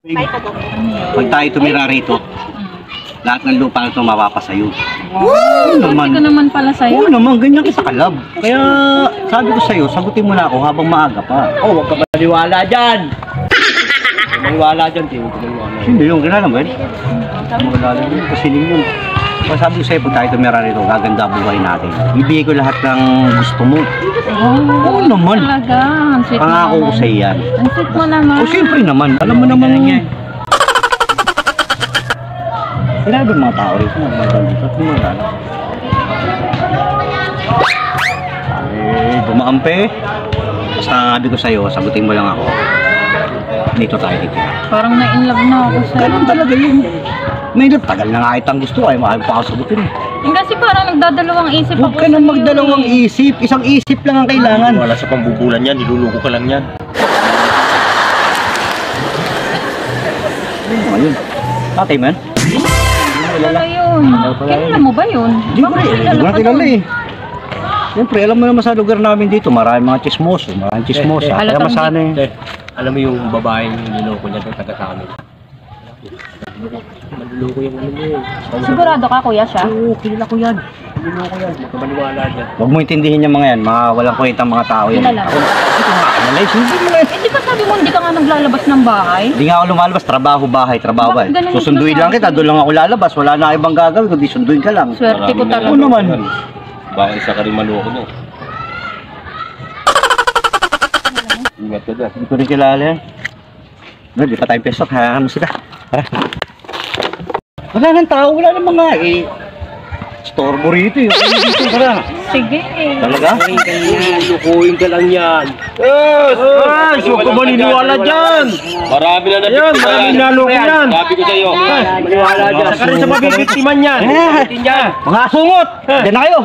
Pag tayo tumira rito, lahat ng lupa na ito mapapasayo. Wow! Naman. Ka naman pala sa'yo. Oo naman, ganyan ka sa kalab. Kaya sabi ko sa'yo, sagutin mo na ako habang maaga pa. Oh, huwag ka maniwala dyan! Maniwala dyan, Tio. Hindi yung kilala mo, eh? Maniwala yun, kasiling yun. Kaya sabi ko sa'yo, pag tayo tumira rito, gaganda buhay natin. Ibigay ko lahat ng gusto mo. Oo naman. Talaga, ang sweet mo Pangako ko sa'yo yan. Ang sweet mo naman. O siyempre naman, alam mo naman yan. Kailangan ba mga tao rito? Magandang dito at lumagala. Bumakampi. Basta sabi ko sa'yo, sagutin mo lang ako. Dito tayo dito. Parang na-inlove na ako sa'yo. Ganun talaga yun. May tagal na nga itang gusto ay mahal pa ako sagutin. Kasi parang nagdadalawang isip ako. Huwag ka nang magdalawang isip. Isang isip lang ang kailangan. Wala sa pambubulan yan, niluluko ka lang yan. Ano yun? Tatay man? Wala yun. Kilala mo ba yun? Hindi ko na kilala eh. Siyempre, alam mo naman sa lugar namin dito, maraming mga chismoso, maraming chismosa. Kaya masana eh. Alam mo yung babaeng niloko niya doon taga sa amin? Maluloko yung ano mo yun. Sigurado ka kuya siya? Oo, kilala ko yan. Niloko yan, huwag ka maniwala dyan. Huwag mo intindihin yung mga yan, mga walang kwentang mga tao yan. Kilala. Hindi ba sabi mo hindi ka nga naglalabas ng bahay? Hindi nga ako lumalabas, trabaho, bahay, trabaho. Bakit ganun yung Susunduin lang kita, doon lang ako lalabas. Wala na ibang gagawin, kundi sunduin ka lang. Swerte ko talaga. Oo naman. Baka isa ka rin maloko mo. Ingat ka dyan. Hindi ko rin kilala yan. Hindi pa tayong peso, hayaan mo sila. Tara. Wala nang tao, wala nang mga eh. Storbo rito eh. Dito, tara. Sige. Talaga? Lukuhin ka lang yan. Yes! Yes! Huwag ka maniniwala dyan! Marami na Yan, marami naloko yan. Sabi ko sa'yo. Maniwala dyan. Saka rin sa mabibiktiman yan. Mga sungot! Diyan na kayo!